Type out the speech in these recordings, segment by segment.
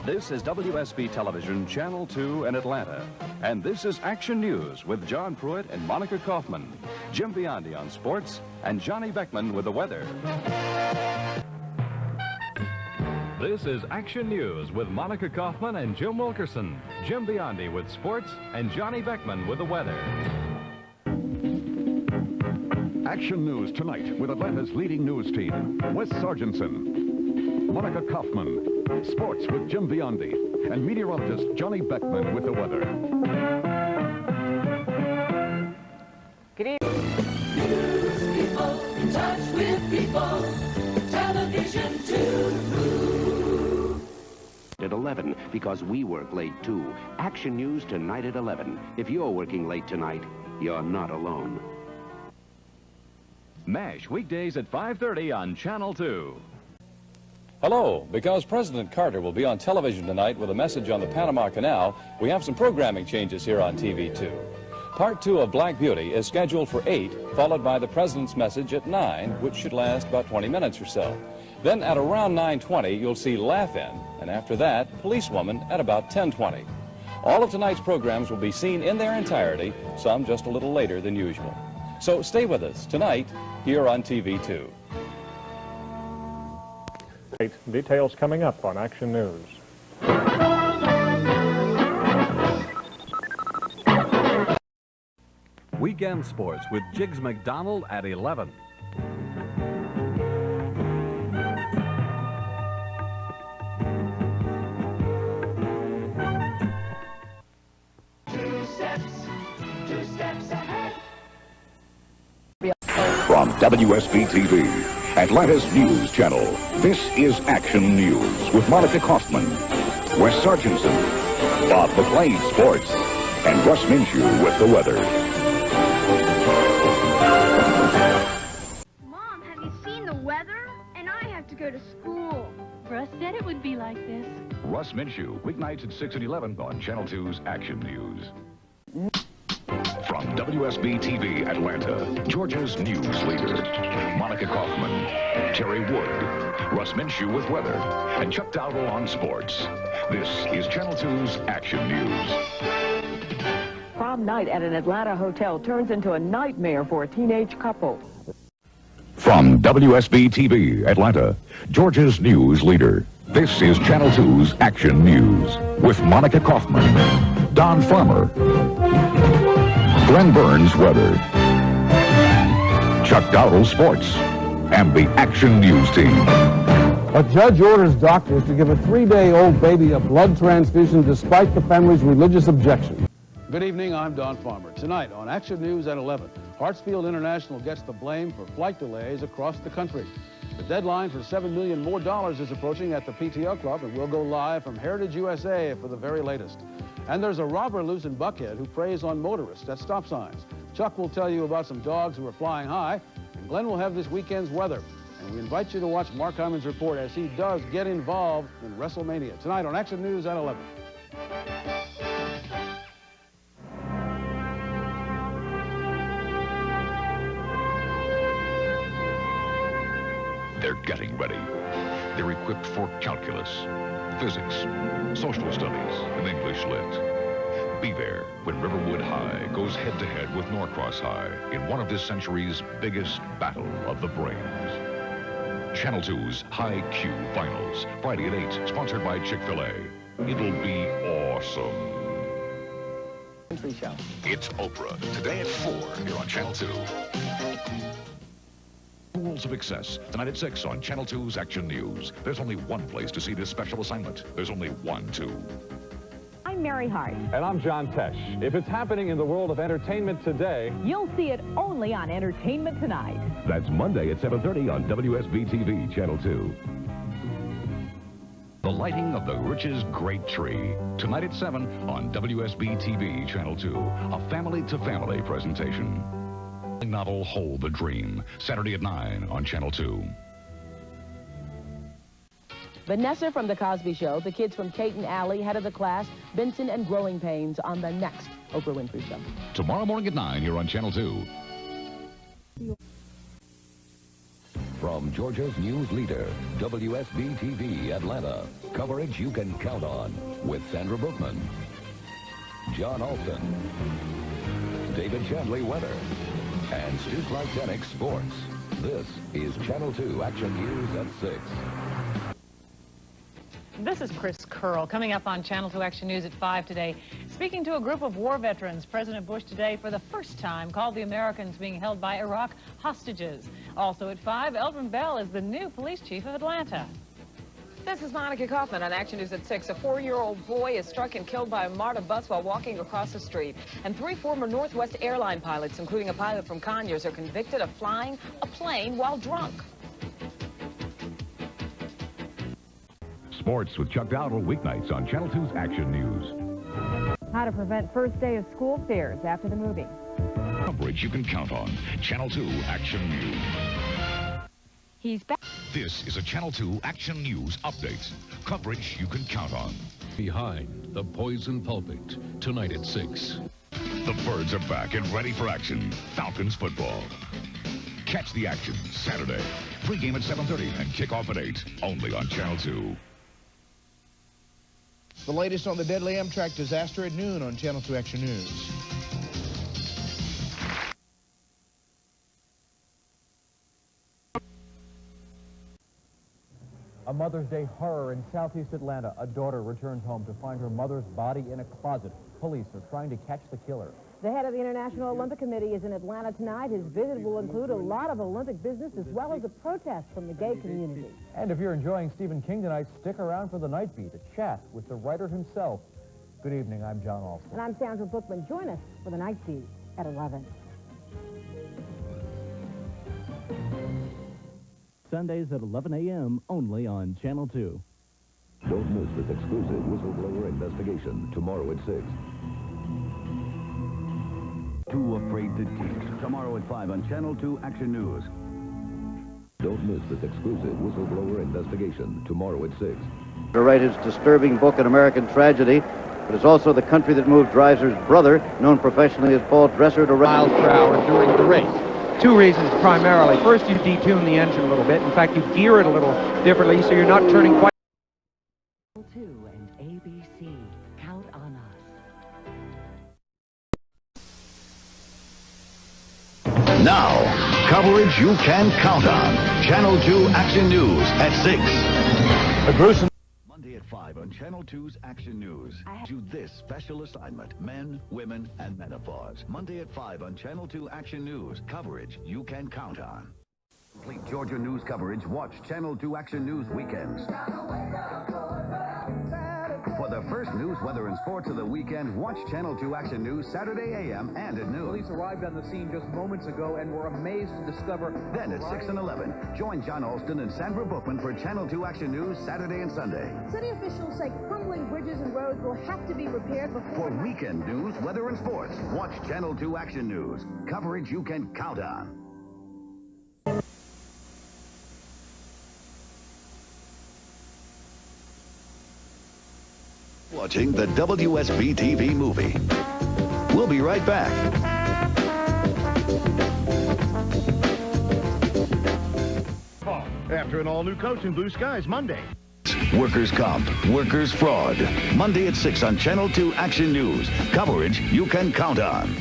This is WSB Television, Channel 2 in Atlanta. And this is Action News with John Pruitt and Monica Kaufman, Jim Biondi on sports, and Johnny Beckman with the weather. This is Action News with Monica Kaufman and Jim Wilkerson, Jim Biondi with sports, and Johnny Beckman with the weather. Action News tonight with Atlanta's leading news team, Wes Sargentson, Monica Kaufman, sports with Jim Biondi, and meteorologist Johnny Beckman with the weather. Good evening. News people, in touch with people, television too. At 11, because we work late too. Action News tonight at 11. If you're working late tonight, you're not alone. MASH, weekdays at 5:30 on Channel 2. Hello. Because President Carter will be on television tonight with a message on the Panama Canal, we have some programming changes here on TV2. Part 2 of Black Beauty is scheduled for 8, followed by the President's message at 9, which should last about 20 minutes or so. Then at around 9:20, you'll see Laugh-In, and after that, Policewoman at about 10:20. All of tonight's programs will be seen in their entirety, some just a little later than usual. So stay with us tonight here on TV2. Details coming up on Action News. Weekend sports with Jiggs McDonald at 11. Two steps ahead. From WSB TV, Atlanta's news channel, this is Action News with Monica Kaufman, Wes Sargentson, Bob McLean sports, and Russ Minshew with the weather. Mom, have you seen the weather? And I have to go to school. Russ said it would be like this. Russ Minshew, weeknights at 6 and 11 on Channel 2's Action News. From WSB TV Atlanta, Georgia's news leader, Monica Kaufman, Terry Wood, Russ Minshew with weather, and Chuck Dowdle on sports. This is Channel 2's Action News. Prom night at an Atlanta hotel turns into a nightmare for a teenage couple. From WSB TV Atlanta, Georgia's news leader, this is Channel 2's Action News with Monica Kaufman, Don Farmer, Glenn Burns weather, Chuck Dowdle sports, and the Action News team. A judge orders doctors to give a 3-day-old baby a blood transfusion despite the family's religious objection. Good evening, I'm Don Farmer. Tonight on Action News at 11, Hartsfield International gets the blame for flight delays across the country. The deadline for $7 million more is approaching at the PTO Club, and we'll go live from Heritage USA for the very latest. And there's a robber loose in Buckhead who preys on motorists at stop signs. Chuck will tell you about some dogs who are flying high, and Glenn will have this weekend's weather. And we invite you to watch Mark Hyman's report as he does get involved in WrestleMania. Tonight on Action News at 11. They're getting ready. They're equipped for calculus, physics, social studies, and English lit. Be there when Riverwood High goes head-to-head with Norcross High in one of this century's biggest battle of the brains. Channel 2's High Q Finals, Friday at 8, sponsored by Chick-fil-A. It'll be awesome. Show. It's Oprah, today at 4 here on Channel 2. Rules of Excess, tonight at 6 on Channel 2's Action News. There's only one place to see this special assignment. There's only one, too. I'm Mary Hart. And I'm John Tesh. If it's happening in the world of entertainment today, You'll see it only on Entertainment Tonight. That's Monday at 7:30 on WSB TV, Channel 2. The lighting of the Rich's Great Tree. Tonight at 7 on WSB TV, Channel 2. A family-to-family presentation. Novel Hold the Dream, Saturday at 9 on Channel 2. Vanessa from The Cosby Show, the kids from Kate and Allie, head of the class, Benson and Growing Pains on the next Oprah Winfrey Show. Tomorrow morning at 9 here on Channel 2. From Georgia's news leader, WSB TV Atlanta. Coverage you can count on with Sandra Bookman, John Alston, David Chandley Weather, and Stu Kleitenick Sports. This is Channel 2 Action News at 6. This is Chris Curl, coming up on Channel 2 Action News at 5 today. Speaking to a group of war veterans, President Bush today, for the first time, called the Americans being held by Iraq hostages. Also at 5, Eldrin Bell is the new police chief of Atlanta. This is Monica Kaufman on Action News at 6. A 4-year-old boy is struck and killed by a MARTA bus while walking across the street. And 3 former Northwest airline pilots, including a pilot from Conyers, are convicted of flying a plane while drunk. Sports with Chuck Dowdle weeknights on Channel 2's Action News. How to prevent first day of school fears after the movie. Coverage you can count on. Channel 2 Action News. He's back. This is a Channel 2 Action News update. Coverage you can count on. Behind the Poison Pulpit, tonight at 6. The Birds are back and ready for action. Falcons football. Catch the action Saturday. Pre-game at 7:30 and kickoff at 8. Only on Channel 2. The latest on the deadly Amtrak disaster at noon on Channel 2 Action News. A Mother's Day horror in southeast Atlanta. A daughter returns home to find her mother's body in a closet. Police are trying to catch the killer. The head of the International Olympic Committee is in Atlanta tonight. His visit will include a lot of Olympic business as well as a protest from the gay community. And if you're enjoying Stephen King tonight, stick around for the Night Beat, a chat with the writer himself. Good evening, I'm John Alston. And I'm Sandra Bookman. Join us for the Night Beat at 11. Sundays at 11 a.m. only on Channel 2. Don't miss this exclusive whistleblower investigation tomorrow at 6. Too Afraid to Teach. Tomorrow at 5 on Channel 2 Action News. Don't miss this exclusive whistleblower investigation tomorrow at 6. To write his disturbing book, An American Tragedy, but it's also the country that moved Dreiser's brother, known professionally as Paul Dresser, to miles per hour during the race. 2 reasons primarily. First, you detune the engine a little bit. In fact, you gear it a little differently so you're not turning quite. 2 and ABC. Count on us. Now, coverage you can count on. Channel 2 Action News at 6. A gruesome Monday at 5 on Channel 2's Action News. Do this special assignment. Men, women, and menopause. Monday at 5 on Channel 2 Action News. Coverage you can count on. Complete Georgia news coverage. Watch Channel 2 Action News weekends. For the first news, weather, and sports of the weekend, watch Channel 2 Action News Saturday a.m. and at noon. Police arrived on the scene just moments ago and were amazed to discover... Then at 6 and 11, join John Alston and Sandra Bookman for Channel 2 Action News Saturday and Sunday. City officials say crumbling bridges and roads will have to be repaired before... For weekend news, weather, and sports, watch Channel 2 Action News. Coverage you can count on. Watching the WSB TV movie. We'll be right back. After an all-new coach in Blue Skies Monday. Workers' comp, workers' fraud. Monday at 6 on Channel 2 Action News. Coverage you can count on.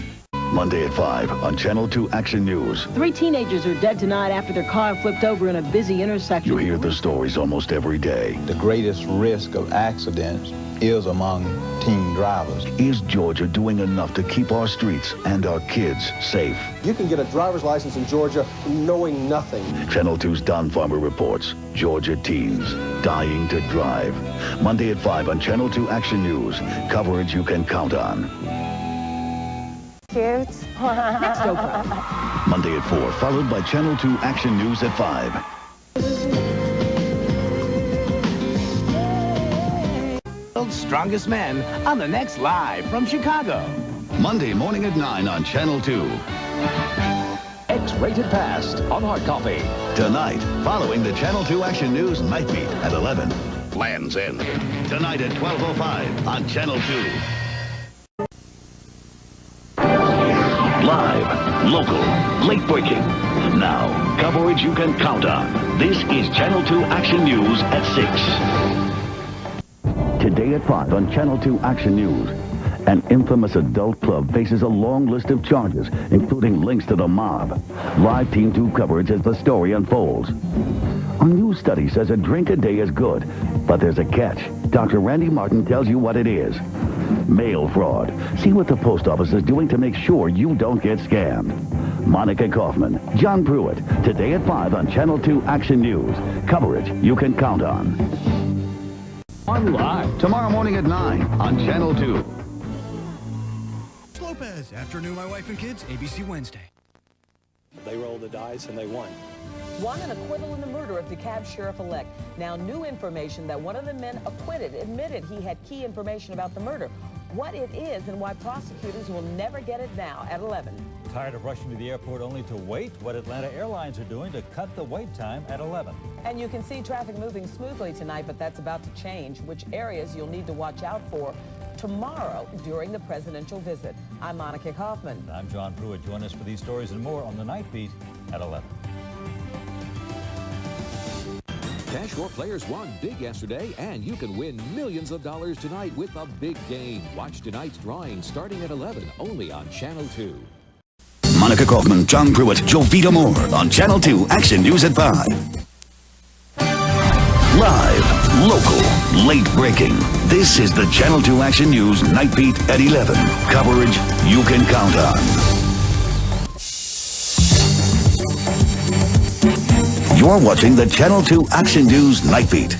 Monday at 5 on Channel 2 Action News. 3 teenagers are dead tonight after their car flipped over in a busy intersection. You hear the stories almost every day. The greatest risk of accidents is among teen drivers. Is Georgia doing enough to keep our streets and our kids safe? You can get a driver's license in Georgia knowing nothing. Channel 2's Don Farmer reports Georgia teens dying to drive. Monday at 5 on Channel 2 Action News. Coverage you can count on. Cute. Next Oprah. Monday at 4, followed by Channel 2 Action News at 5. World's Strongest Men on the next Live from Chicago. Monday morning at 9 on Channel 2. X-rated Past on hard copy. Tonight, following the Channel 2 Action News Night Beat at 11. Land's End. Tonight at 12:05 on Channel 2. Live local, late-breaking. Now, coverage you can count on. This is Channel 2 Action News at 6. Today at 5 on Channel 2 Action News. An infamous adult club faces a long list of charges, including links to the mob. Live Team 2 coverage as the story unfolds. A new study says a drink a day is good, but there's a catch. Dr. Randy Martin tells you what it is. Mail fraud. See what the post office is doing to make sure you don't get scammed. Monica Kaufman, John Pruitt, today at 5 on Channel 2 Action News. Coverage you can count on. On live tomorrow morning at 9 on Channel 2. Lopez, afternoon, my wife and kids, ABC Wednesday. They rolled the dice and they won. Won an acquittal in the murder of DeKalb sheriff-elect. Now, new information that one of the men acquitted admitted he had key information about the murder. What it is and why prosecutors will never get it now at 11. Tired of rushing to the airport only to wait? What Atlanta Airlines are doing to cut the wait time at 11. And you can see traffic moving smoothly tonight, but that's about to change. Which areas you'll need to watch out for tomorrow during the presidential visit. I'm Monica Kaufman. And I'm John Pruitt. Join us for these stories and more on the Night Beat at 11. Cash War players won big yesterday, and you can win millions of dollars tonight with a big game. Watch tonight's drawing starting at 11, only on Channel 2. Monica Kaufman, John Pruitt, Jovita Moore on Channel 2 Action News at 5. Live, local, late breaking. This is the Channel 2 Action News Night Beat at 11. Coverage you can count on. You're watching the Channel 2 Action News Night Beat.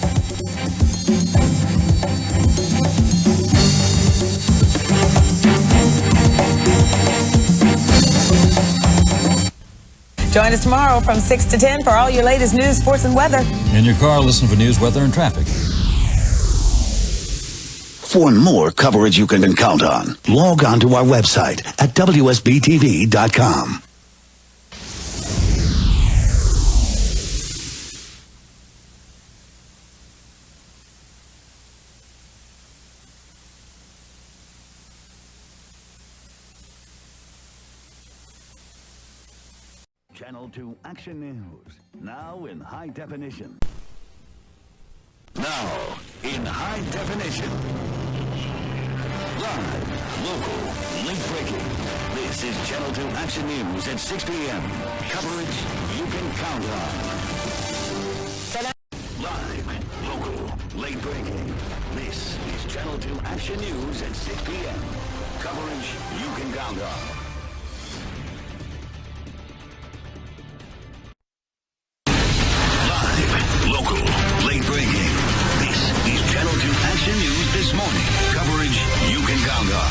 Join us tomorrow from 6 to 10 for all your latest news, sports, and weather. In your car, listen for news, weather, and traffic. For more coverage you can count on, log on to our website at WSBTV.com. Channel 2 Action News, now in high definition. Now, in high definition. Live, local, late breaking. This is Channel 2 Action News at 6 p.m. Coverage you can count on. Live, local, late breaking. This is Channel 2 Action News at 6 p.m. Coverage you can count on. Local, late breaking. This is Channel 2 Action News this morning. Coverage you can count on.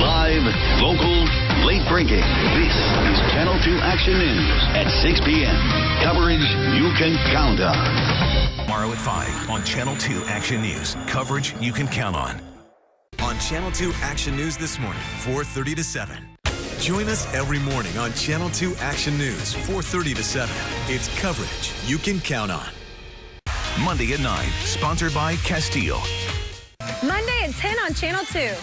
Live, local, late breaking. This is Channel 2 Action News at 6 p.m. Coverage you can count on. Tomorrow at 5 on Channel 2 Action News. Coverage you can count on. On Channel 2 Action News this morning, 4:30 to 7. Join us every morning on Channel 2 Action News, 4:30 to 7. It's coverage you can count on. Monday at 9, sponsored by Castile. Monday at 10 on Channel 2.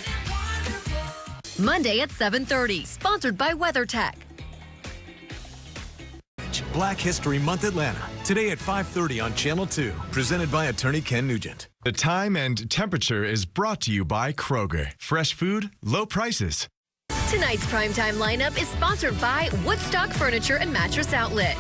Monday at 7:30, sponsored by WeatherTech. Black History Month Atlanta, today at 5:30 on Channel 2, presented by Attorney Ken Nugent. The time and temperature is brought to you by Kroger. Fresh food, low prices. Tonight's primetime lineup is sponsored by Woodstock Furniture and Mattress Outlet.